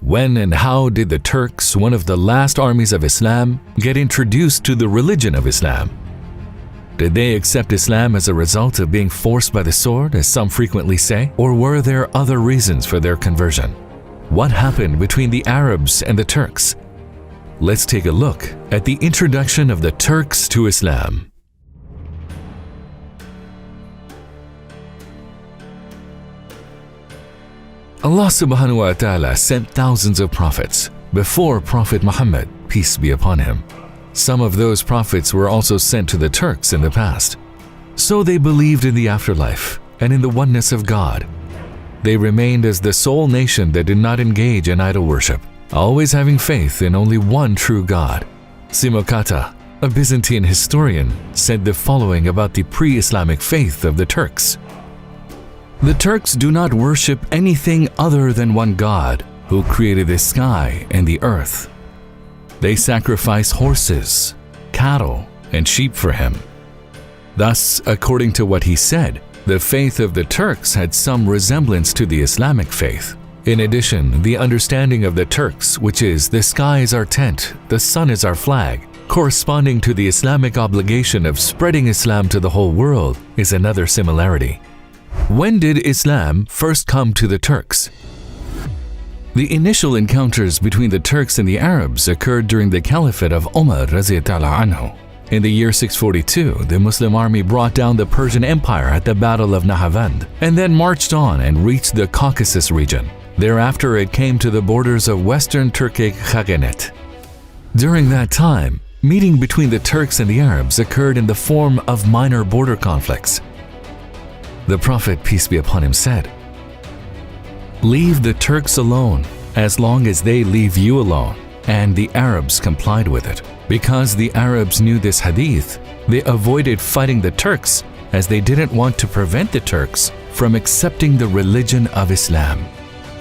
When and how did the Turks, one of the last armies of Islam, get introduced to the religion of Islam? Did they accept Islam as a result of being forced by the sword, as some frequently say, or were there other reasons for their conversion? What happened between the Arabs and the Turks? Let's take a look at the introduction of the Turks to Islam. Allah subhanahu wa ta'ala sent thousands of prophets before Prophet Muhammad, peace be upon him. Some of those prophets were also sent to the Turks in the past. So they believed in the afterlife and in the oneness of God. They remained as the sole nation that did not engage in idol worship, always having faith in only one true God. Simokata, a Byzantine historian, said the following about the pre-Islamic faith of the Turks. The Turks do not worship anything other than one God, who created the sky and the earth. They sacrifice horses, cattle, and sheep for him. Thus, according to what he said, the faith of the Turks had some resemblance to the Islamic faith. In addition, the understanding of the Turks, which is the sky is our tent, the sun is our flag, corresponding to the Islamic obligation of spreading Islam to the whole world, is another similarity. When did Islam first come to the Turks? The initial encounters between the Turks and the Arabs occurred during the Caliphate of Umar radiyallahu anhu. In the year 642, the Muslim army brought down the Persian Empire at the Battle of Nahawand and then marched on and reached the Caucasus region. Thereafter, it came to the borders of western Turkic Khaganate. During that time, meeting between the Turks and the Arabs occurred in the form of minor border conflicts. The Prophet, peace be upon him, said, "Leave the Turks alone as long as they leave you alone," and the Arabs complied with it. Because the Arabs knew this hadith, they avoided fighting the Turks as they didn't want to prevent the Turks from accepting the religion of Islam.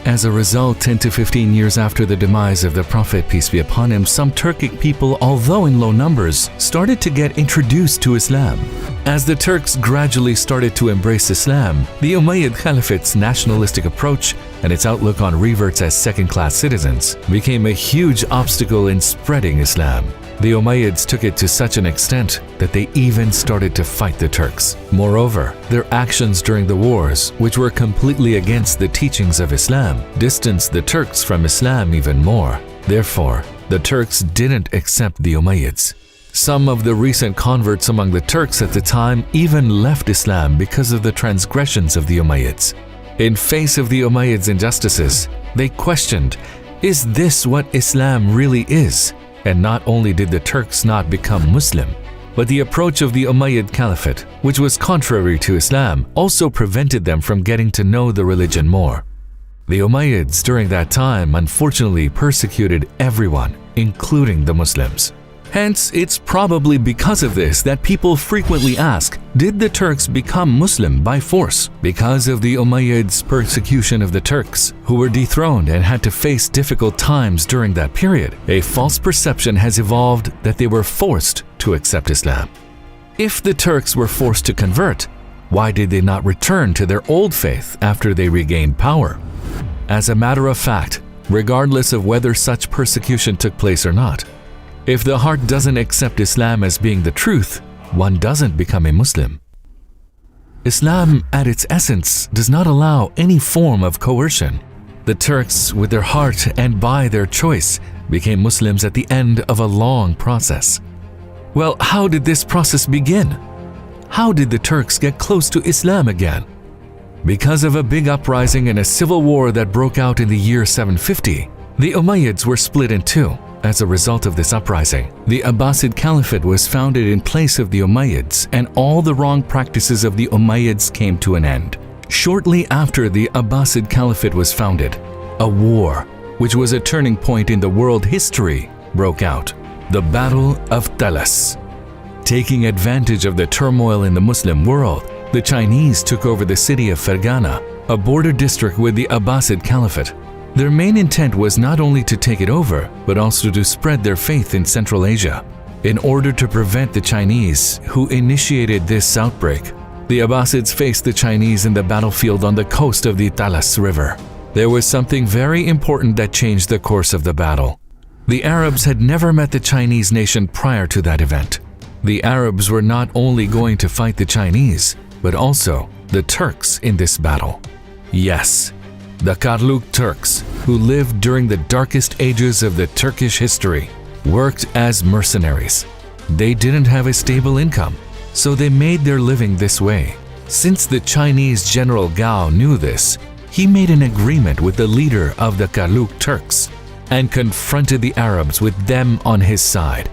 As a result, 10 to 15 years after the demise of the Prophet, peace be upon him, some Turkic people, although in low numbers, started to get introduced to Islam. As the Turks gradually started to embrace Islam, the Umayyad Caliphate's nationalistic approach and its outlook on reverts as second-class citizens became a huge obstacle in spreading Islam. The Umayyads took it to such an extent that they even started to fight the Turks. Moreover, their actions during the wars, which were completely against the teachings of Islam, distanced the Turks from Islam even more. Therefore, the Turks didn't accept the Umayyads. Some of the recent converts among the Turks at the time even left Islam because of the transgressions of the Umayyads. In face of the Umayyads' injustices, they questioned, is this what Islam really is? And not only did the Turks not become Muslim, but the approach of the Umayyad Caliphate, which was contrary to Islam, also prevented them from getting to know the religion more. The Umayyads during that time unfortunately persecuted everyone, including the Muslims. Hence, it's probably because of this that people frequently ask, did the Turks become Muslim by force? Because of the Umayyads' persecution of the Turks, who were dethroned and had to face difficult times during that period, a false perception has evolved that they were forced to accept Islam. If the Turks were forced to convert, why did they not return to their old faith after they regained power? As a matter of fact, regardless of whether such persecution took place or not, if the heart doesn't accept Islam as being the truth, one doesn't become a Muslim. Islam, at its essence, does not allow any form of coercion. The Turks, with their heart and by their choice, became Muslims at the end of a long process. Well, how did this process begin? How did the Turks get close to Islam again? Because of a big uprising and a civil war that broke out in the year 750, the Umayyads were split in two. As a result of this uprising, the Abbasid Caliphate was founded in place of the Umayyads, and all the wrong practices of the Umayyads came to an end. Shortly after the Abbasid Caliphate was founded, a war, which was a turning point in the world history, broke out. The Battle of Talas. Taking advantage of the turmoil in the Muslim world, the Chinese took over the city of Fergana, a border district with the Abbasid Caliphate. Their main intent was not only to take it over, but also to spread their faith in Central Asia. In order to prevent the Chinese, who initiated this outbreak, the Abbasids faced the Chinese in the battlefield on the coast of the Talas River. There was something very important that changed the course of the battle. The Arabs had never met the Chinese nation prior to that event. The Arabs were not only going to fight the Chinese, but also the Turks in this battle. Yes, the Karluk Turks, who lived during the darkest ages of the Turkish history, worked as mercenaries. They didn't have a stable income, so they made their living this way. Since the Chinese General Gao knew this, he made an agreement with the leader of the Karluk Turks and confronted the Arabs with them on his side.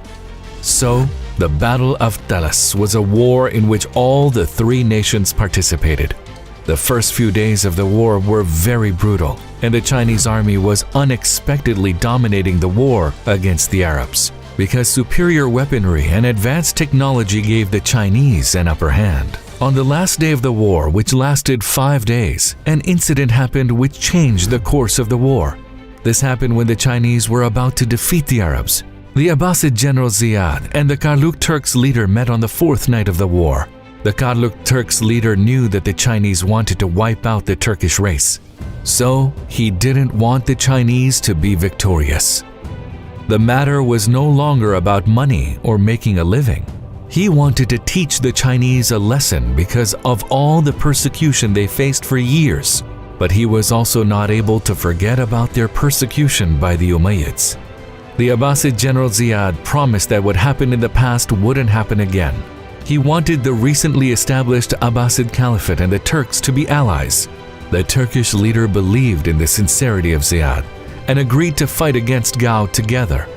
So, the Battle of Talas was a war in which all the three nations participated. The first few days of the war were very brutal, and the Chinese army was unexpectedly dominating the war against the Arabs, because superior weaponry and advanced technology gave the Chinese an upper hand. On the last day of the war, which lasted 5 days, an incident happened which changed the course of the war. This happened when the Chinese were about to defeat the Arabs. The Abbasid General Ziyad and the Karluk Turks leader met on the 4th night of the war. The Karluk Turks leader knew that the Chinese wanted to wipe out the Turkish race, so he didn't want the Chinese to be victorious. The matter was no longer about money or making a living. He wanted to teach the Chinese a lesson because of all the persecution they faced for years, but he was also not able to forget about their persecution by the Umayyads. The Abbasid General Ziyad promised that what happened in the past wouldn't happen again. He wanted the recently established Abbasid Caliphate and the Turks to be allies. The Turkish leader believed in the sincerity of Ziyad and agreed to fight against Gao together.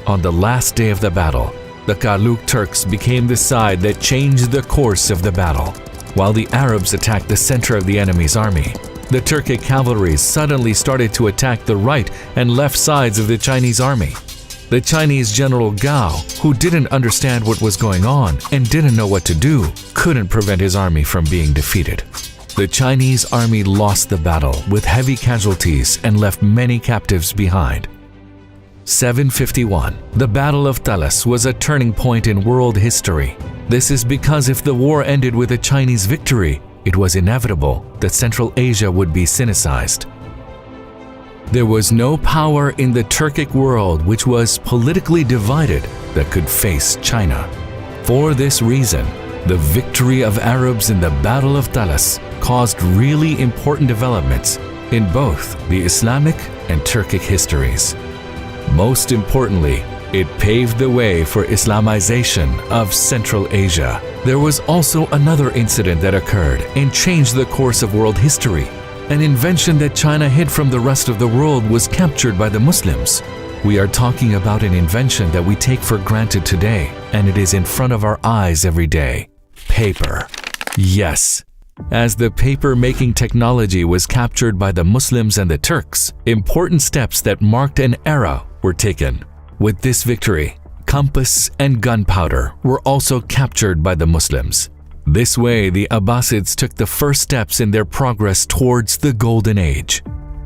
On the last day of the battle, the Karluk Turks became the side that changed the course of the battle. While the Arabs attacked the center of the enemy's army, the Turkic cavalry suddenly started to attack the right and left sides of the Chinese army. The Chinese General Gao, who didn't understand what was going on and didn't know what to do, couldn't prevent his army from being defeated. The Chinese army lost the battle with heavy casualties and left many captives behind. 751. The Battle of Talas was a turning point in world history. This is because if the war ended with a Chinese victory, it was inevitable that Central Asia would be Sinicized. There was no power in the Turkic world which was politically divided that could face China. For this reason, the victory of Arabs in the Battle of Talas caused really important developments in both the Islamic and Turkic histories. Most importantly, it paved the way for Islamization of Central Asia. There was also another incident that occurred and changed the course of world history. An invention that China hid from the rest of the world was captured by the Muslims. We are talking about an invention that we take for granted today, and it is in front of our eyes every day. Paper. Yes. As the paper-making technology was captured by the Muslims and the Turks, important steps that marked an era were taken. With this victory, compass and gunpowder were also captured by the Muslims. This way, the Abbasids took the first steps in their progress towards the Golden Age.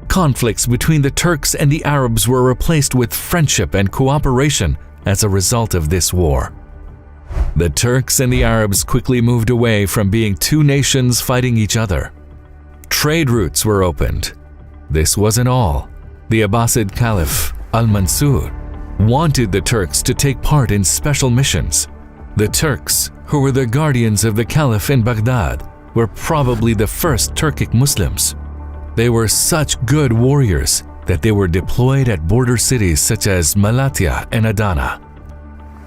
Conflicts between the Turks and the Arabs were replaced with friendship and cooperation as a result of this war. The Turks and the Arabs quickly moved away from being two nations fighting each other. Trade routes were opened. This wasn't all. The Abbasid Caliph, Al-Mansur, wanted the Turks to take part in special missions. The Turks, who were the guardians of the Caliph in Baghdad, were probably the first Turkic Muslims. They were such good warriors that they were deployed at border cities such as Malatya and Adana.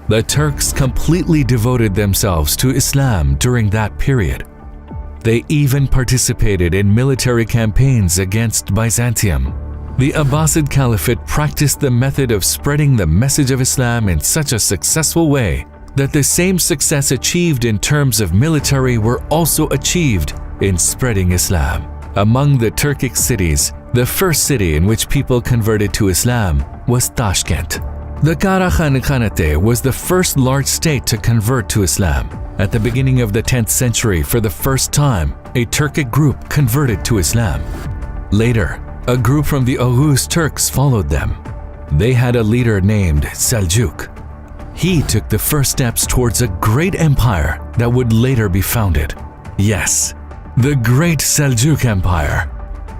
The Turks completely devoted themselves to Islam during that period. They even participated in military campaigns against Byzantium. The Abbasid Caliphate practiced the method of spreading the message of Islam in such a successful way that the same success achieved in terms of military were also achieved in spreading Islam. Among the Turkic cities, the first city in which people converted to Islam was Tashkent. The Karahan Khanate was the first large state to convert to Islam. At the beginning of the 10th century, for the first time, a Turkic group converted to Islam. Later, a group from the Oghuz Turks followed them. They had a leader named Seljuk. He took the first steps towards a great empire that would later be founded. Yes, the Great Seljuk Empire.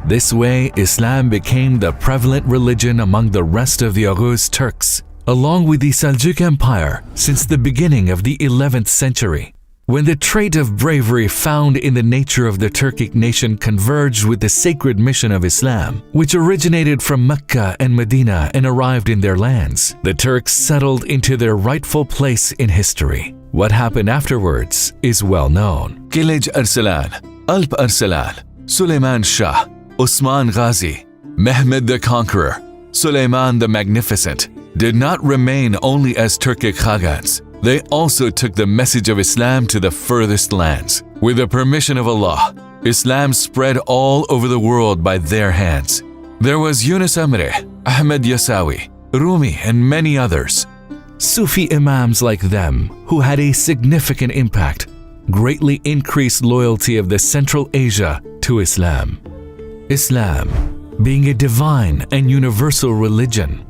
This way, Islam became the prevalent religion among the rest of the Oghuz Turks, along with the Seljuk Empire since the beginning of the 11th century, when the trait of bravery found in the nature of the Turkic nation converged with the sacred mission of Islam, which originated from Mecca and Medina and arrived in their lands. The Turks settled into their rightful place in history. What happened afterwards is well known. Kilij Arsalan, Alp Arsalan, Suleiman Shah, Osman Ghazi, Mehmed the Conqueror, Suleiman the Magnificent did not remain only as Turkic Khagans. They also took the message of Islam to the furthest lands. With the permission of Allah, Islam spread all over the world by their hands. There was Yunus Emre, Ahmed Yasawi, Rumi, and many others. Sufi imams like them, who had a significant impact, greatly increased loyalty of the Central Asia to Islam. Islam being a divine and universal religion,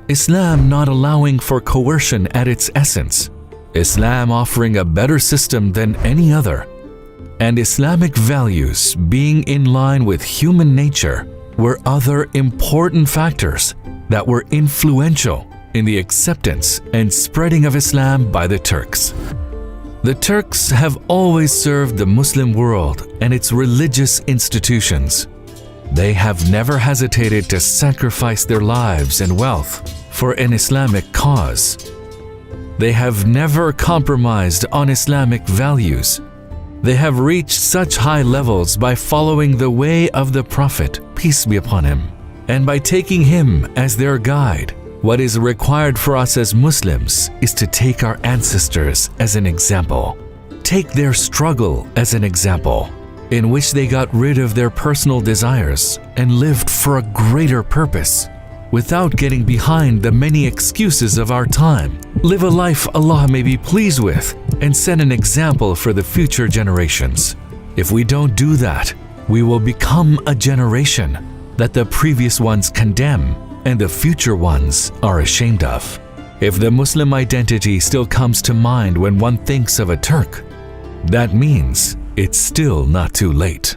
Islam not allowing for coercion at its essence, Islam offering a better system than any other, and Islamic values being in line with human nature were other important factors that were influential in the acceptance and spreading of Islam by the Turks. The Turks have always served the Muslim world and its religious institutions. They have never hesitated to sacrifice their lives and wealth for an Islamic cause. They have never compromised on Islamic values. They have reached such high levels by following the way of the Prophet, peace be upon him, and by taking him as their guide. What is required for us as Muslims is to take our ancestors as an example. Take their struggle as an example, in which they got rid of their personal desires and lived for a greater purpose, without getting behind the many excuses of our time. Live a life Allah may be pleased with and set an example for the future generations. If we don't do that, we will become a generation that the previous ones condemn and the future ones are ashamed of. If the Muslim identity still comes to mind when one thinks of a Turk, that means it's still not too late.